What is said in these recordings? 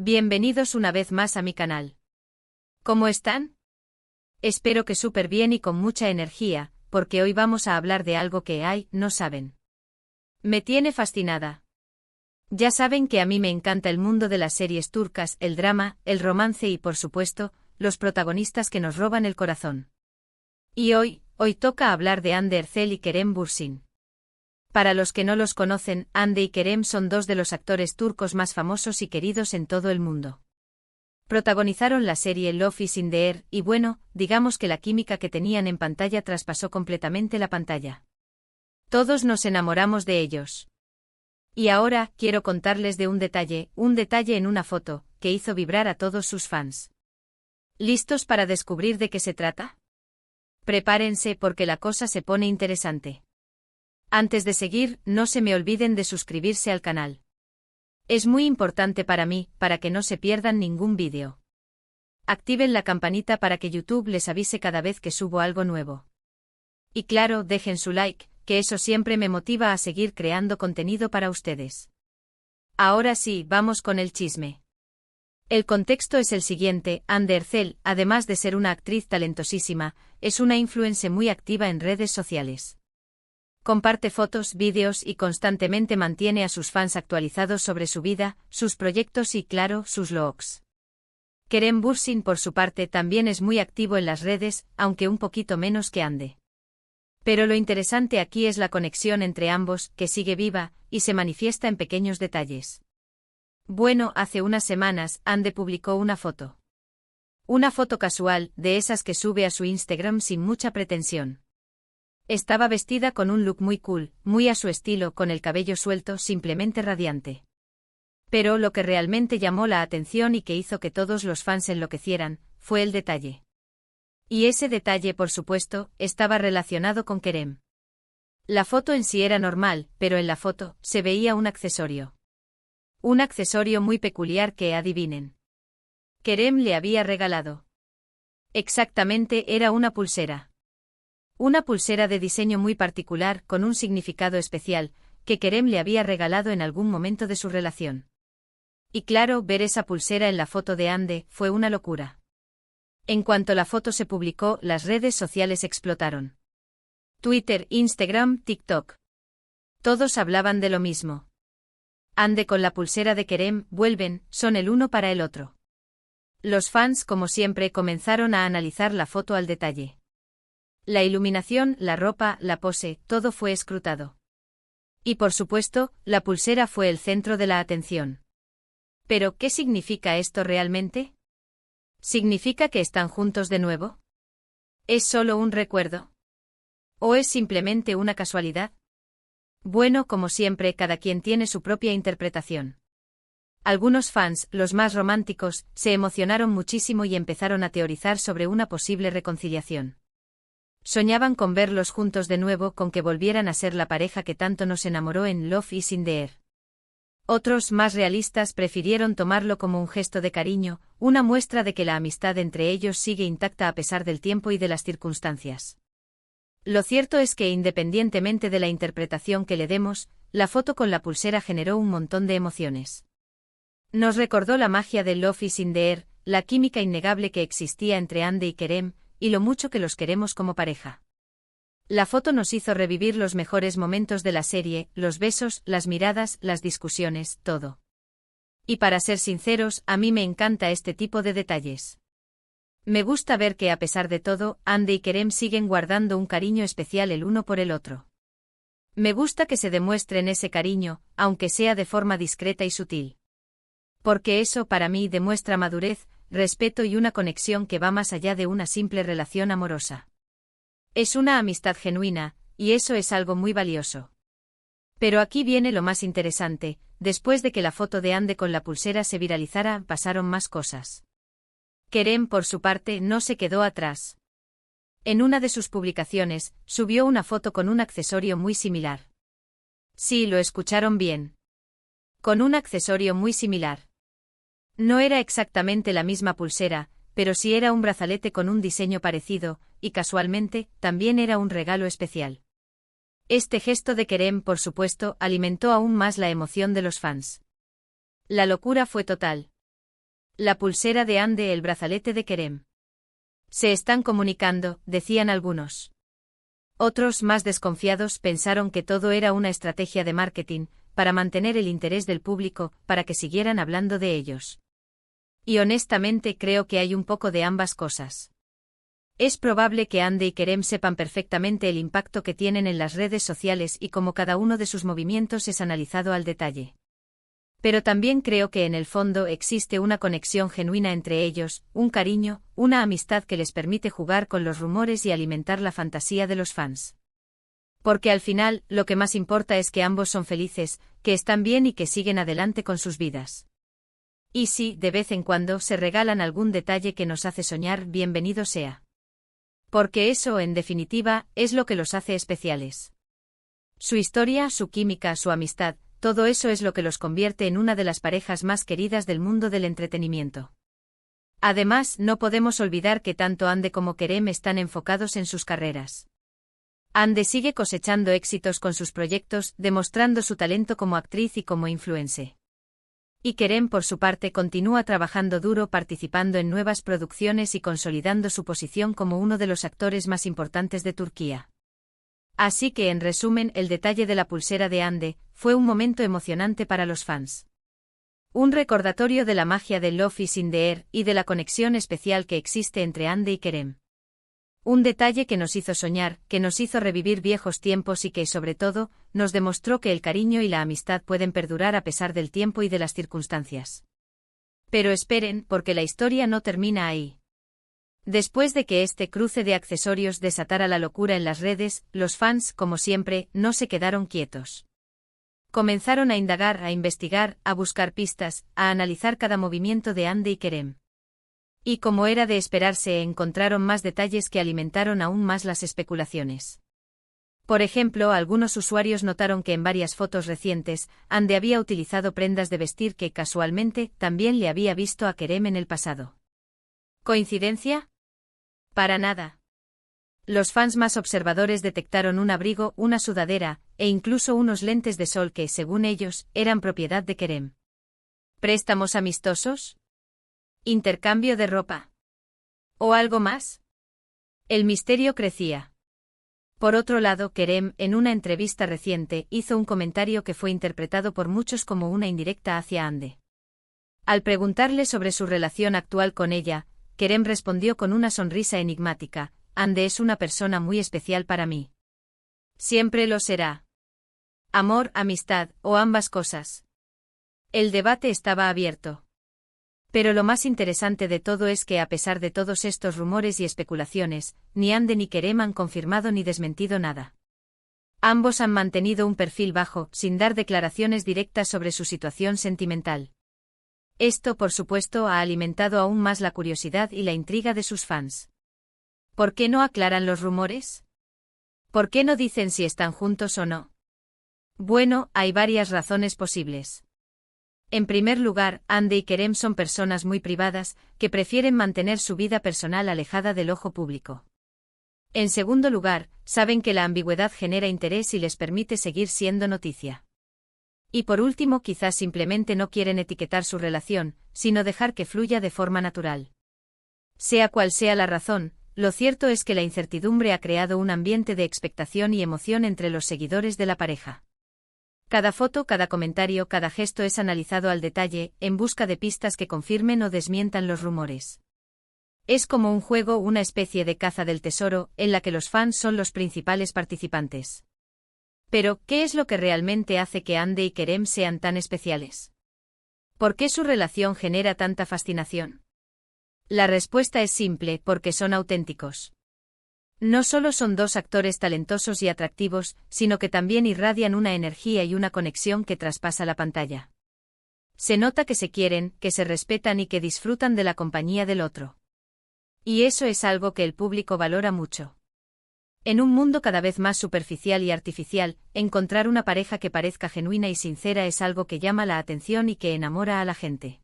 Bienvenidos una vez más a mi canal. ¿Cómo están? Espero que súper bien y con mucha energía, porque hoy vamos a hablar de algo que no saben. Me tiene fascinada. Ya saben que a mí me encanta el mundo de las series turcas, el drama, el romance y por supuesto, los protagonistas que nos roban el corazón. Y hoy toca hablar de Hande Erçel y Kerem Bürsin. Para los que no los conocen, Hande y Kerem son dos de los actores turcos más famosos y queridos en todo el mundo. Protagonizaron la serie Love is in the Air y bueno, digamos que la química que tenían en pantalla traspasó completamente la pantalla. Todos nos enamoramos de ellos. Y ahora, quiero contarles de un detalle en una foto, que hizo vibrar a todos sus fans. ¿Listos para descubrir de qué se trata? Prepárense porque la cosa se pone interesante. Antes de seguir, no se me olviden de suscribirse al canal. Es muy importante para mí, para que no se pierdan ningún vídeo. Activen la campanita para que YouTube les avise cada vez que subo algo nuevo. Y claro, dejen su like, que eso siempre me motiva a seguir creando contenido para ustedes. Ahora sí, vamos con el chisme. El contexto es el siguiente: Hande Erçel, además de ser una actriz talentosísima, es una influencer muy activa en redes sociales. Comparte fotos, vídeos y constantemente mantiene a sus fans actualizados sobre su vida, sus proyectos y, claro, sus looks. Kerem Bürsin, por su parte, también es muy activo en las redes, aunque un poquito menos que Hande. Pero lo interesante aquí es la conexión entre ambos, que sigue viva, y se manifiesta en pequeños detalles. Bueno, hace unas semanas, Hande publicó una foto. Una foto casual, de esas que sube a su Instagram sin mucha pretensión. Estaba vestida con un look muy cool, muy a su estilo, con el cabello suelto, simplemente radiante. Pero lo que realmente llamó la atención y que hizo que todos los fans enloquecieran, fue el detalle. Y ese detalle, por supuesto, estaba relacionado con Kerem. La foto en sí era normal, pero en la foto se veía un accesorio. Un accesorio muy peculiar que, adivinen, Kerem le había regalado. Exactamente, era una pulsera. Una pulsera de diseño muy particular, con un significado especial, que Kerem le había regalado en algún momento de su relación. Y claro, ver esa pulsera en la foto de Hande fue una locura. En cuanto la foto se publicó, las redes sociales explotaron. Twitter, Instagram, TikTok. Todos hablaban de lo mismo. Hande con la pulsera de Kerem, vuelven, son el uno para el otro. Los fans, como siempre, comenzaron a analizar la foto al detalle. La iluminación, la ropa, la pose, todo fue escrutado. Y por supuesto, la pulsera fue el centro de la atención. ¿Pero qué significa esto realmente? ¿Significa que están juntos de nuevo? ¿Es solo un recuerdo? ¿O es simplemente una casualidad? Bueno, como siempre, cada quien tiene su propia interpretación. Algunos fans, los más románticos, se emocionaron muchísimo y empezaron a teorizar sobre una posible reconciliación. Soñaban con verlos juntos de nuevo, con que volvieran a ser la pareja que tanto nos enamoró en Love is in the Air. Otros, más realistas, prefirieron tomarlo como un gesto de cariño, una muestra de que la amistad entre ellos sigue intacta a pesar del tiempo y de las circunstancias. Lo cierto es que, independientemente de la interpretación que le demos, la foto con la pulsera generó un montón de emociones. Nos recordó la magia de Love is in the Air, la química innegable que existía entre Hande y Kerem, y lo mucho que los queremos como pareja. La foto nos hizo revivir los mejores momentos de la serie, los besos, las miradas, las discusiones, todo. Y para ser sinceros, a mí me encanta este tipo de detalles. Me gusta ver que a pesar de todo, Hande y Kerem siguen guardando un cariño especial el uno por el otro. Me gusta que se demuestren ese cariño, aunque sea de forma discreta y sutil. Porque eso para mí demuestra madurez, respeto y una conexión que va más allá de una simple relación amorosa. Es una amistad genuina, y eso es algo muy valioso. Pero aquí viene lo más interesante: después de que la foto de Hande con la pulsera se viralizara, pasaron más cosas. Kerem, por su parte, no se quedó atrás. En una de sus publicaciones, subió una foto con un accesorio muy similar. Sí, lo escucharon bien. Con un accesorio muy similar. No era exactamente la misma pulsera, pero sí era un brazalete con un diseño parecido, y casualmente, también era un regalo especial. Este gesto de Kerem, por supuesto, alimentó aún más la emoción de los fans. La locura fue total. La pulsera de Ande, el brazalete de Kerem. Se están comunicando, decían algunos. Otros, más desconfiados, pensaron que todo era una estrategia de marketing, para mantener el interés del público, para que siguieran hablando de ellos. Y honestamente creo que hay un poco de ambas cosas. Es probable que Ande y Kerem sepan perfectamente el impacto que tienen en las redes sociales y cómo cada uno de sus movimientos es analizado al detalle. Pero también creo que en el fondo existe una conexión genuina entre ellos, un cariño, una amistad que les permite jugar con los rumores y alimentar la fantasía de los fans. Porque al final, lo que más importa es que ambos son felices, que están bien y que siguen adelante con sus vidas. Y si, de vez en cuando, se regalan algún detalle que nos hace soñar, bienvenido sea. Porque eso, en definitiva, es lo que los hace especiales. Su historia, su química, su amistad, todo eso es lo que los convierte en una de las parejas más queridas del mundo del entretenimiento. Además, no podemos olvidar que tanto Ande como Kerem están enfocados en sus carreras. Ande sigue cosechando éxitos con sus proyectos, demostrando su talento como actriz y como influencer. Y Kerem, por su parte, continúa trabajando duro, participando en nuevas producciones y consolidando su posición como uno de los actores más importantes de Turquía. Así que, en resumen, el detalle de la pulsera de Ande fue un momento emocionante para los fans. Un recordatorio de la magia de Love is in the Air y de la conexión especial que existe entre Ande y Kerem. Un detalle que nos hizo soñar, que nos hizo revivir viejos tiempos y que, sobre todo, nos demostró que el cariño y la amistad pueden perdurar a pesar del tiempo y de las circunstancias. Pero esperen, porque la historia no termina ahí. Después de que este cruce de accesorios desatara la locura en las redes, los fans, como siempre, no se quedaron quietos. Comenzaron a indagar, a investigar, a buscar pistas, a analizar cada movimiento de Ande y Kerem. Y como era de esperarse, encontraron más detalles que alimentaron aún más las especulaciones. Por ejemplo, algunos usuarios notaron que en varias fotos recientes, Ande había utilizado prendas de vestir que, casualmente, también le había visto a Kerem en el pasado. ¿Coincidencia? Para nada. Los fans más observadores detectaron un abrigo, una sudadera, e incluso unos lentes de sol que, según ellos, eran propiedad de Kerem. ¿Préstamos amistosos? ¿Intercambio de ropa? ¿O algo más? El misterio crecía. Por otro lado, Kerem, en una entrevista reciente, hizo un comentario que fue interpretado por muchos como una indirecta hacia Ande. Al preguntarle sobre su relación actual con ella, Kerem respondió con una sonrisa enigmática: Ande es una persona muy especial para mí. Siempre lo será. Amor, amistad, o ambas cosas. El debate estaba abierto. Pero lo más interesante de todo es que, a pesar de todos estos rumores y especulaciones, ni Ande ni Kerem han confirmado ni desmentido nada. Ambos han mantenido un perfil bajo, sin dar declaraciones directas sobre su situación sentimental. Esto, por supuesto, ha alimentado aún más la curiosidad y la intriga de sus fans. ¿Por qué no aclaran los rumores? ¿Por qué no dicen si están juntos o no? Bueno, hay varias razones posibles. En primer lugar, Ande y Kerem son personas muy privadas, que prefieren mantener su vida personal alejada del ojo público. En segundo lugar, saben que la ambigüedad genera interés y les permite seguir siendo noticia. Y por último, quizás simplemente no quieren etiquetar su relación, sino dejar que fluya de forma natural. Sea cual sea la razón, lo cierto es que la incertidumbre ha creado un ambiente de expectación y emoción entre los seguidores de la pareja. Cada foto, cada comentario, cada gesto es analizado al detalle, en busca de pistas que confirmen o desmientan los rumores. Es como un juego, una especie de caza del tesoro, en la que los fans son los principales participantes. Pero, ¿qué es lo que realmente hace que Ande y Kerem sean tan especiales? ¿Por qué su relación genera tanta fascinación? La respuesta es simple: porque son auténticos. No solo son dos actores talentosos y atractivos, sino que también irradian una energía y una conexión que traspasa la pantalla. Se nota que se quieren, que se respetan y que disfrutan de la compañía del otro. Y eso es algo que el público valora mucho. En un mundo cada vez más superficial y artificial, encontrar una pareja que parezca genuina y sincera es algo que llama la atención y que enamora a la gente.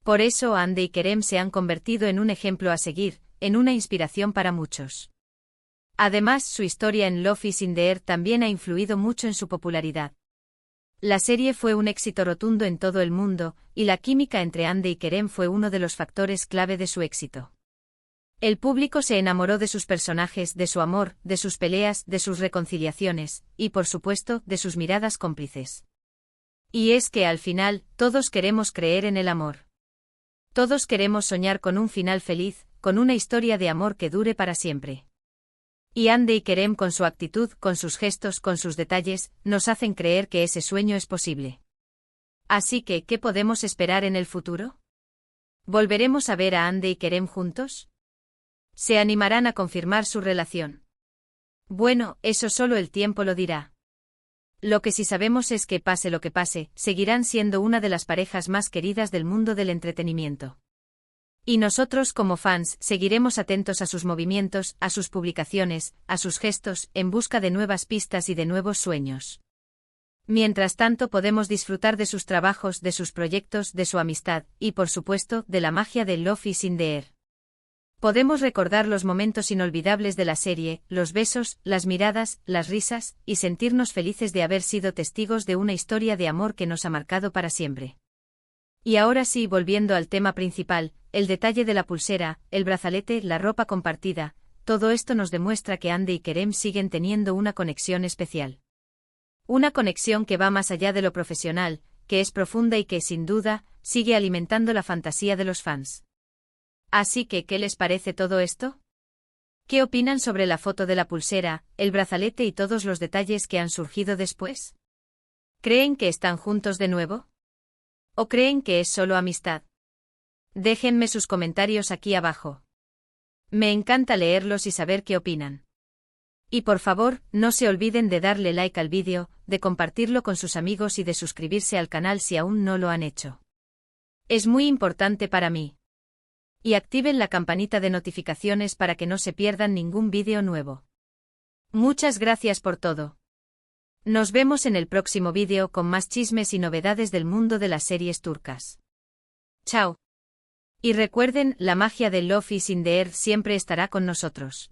Por eso Ande y Kerem se han convertido en un ejemplo a seguir, en una inspiración para muchos. Además, su historia en Love is in the Air también ha influido mucho en su popularidad. La serie fue un éxito rotundo en todo el mundo, y la química entre Hande y Kerem fue uno de los factores clave de su éxito. El público se enamoró de sus personajes, de su amor, de sus peleas, de sus reconciliaciones, y por supuesto, de sus miradas cómplices. Y es que al final, todos queremos creer en el amor. Todos queremos soñar con un final feliz, con una historia de amor que dure para siempre. Y Hande y Kerem con su actitud, con sus gestos, con sus detalles, nos hacen creer que ese sueño es posible. Así que, ¿qué podemos esperar en el futuro? ¿Volveremos a ver a Hande y Kerem juntos? ¿Se animarán a confirmar su relación? Bueno, eso solo el tiempo lo dirá. Lo que sí sabemos es que, pase lo que pase, seguirán siendo una de las parejas más queridas del mundo del entretenimiento. Y nosotros como fans seguiremos atentos a sus movimientos, a sus publicaciones, a sus gestos, en busca de nuevas pistas y de nuevos sueños. Mientras tanto podemos disfrutar de sus trabajos, de sus proyectos, de su amistad, y por supuesto, de la magia de Love is in the Air. Podemos recordar los momentos inolvidables de la serie, los besos, las miradas, las risas, y sentirnos felices de haber sido testigos de una historia de amor que nos ha marcado para siempre. Y ahora sí, volviendo al tema principal, el detalle de la pulsera, el brazalete, la ropa compartida, todo esto nos demuestra que Hande y Kerem siguen teniendo una conexión especial. Una conexión que va más allá de lo profesional, que es profunda y que, sin duda, sigue alimentando la fantasía de los fans. Así que, ¿qué les parece todo esto? ¿Qué opinan sobre la foto de la pulsera, el brazalete y todos los detalles que han surgido después? ¿Creen que están juntos de nuevo? ¿O creen que es solo amistad? Déjenme sus comentarios aquí abajo. Me encanta leerlos y saber qué opinan. Y por favor, no se olviden de darle like al vídeo, de compartirlo con sus amigos y de suscribirse al canal si aún no lo han hecho. Es muy importante para mí. Y activen la campanita de notificaciones para que no se pierdan ningún vídeo nuevo. Muchas gracias por todo. Nos vemos en el próximo vídeo con más chismes y novedades del mundo de las series turcas. Chao. Y recuerden, la magia de Love is in the Air siempre estará con nosotros.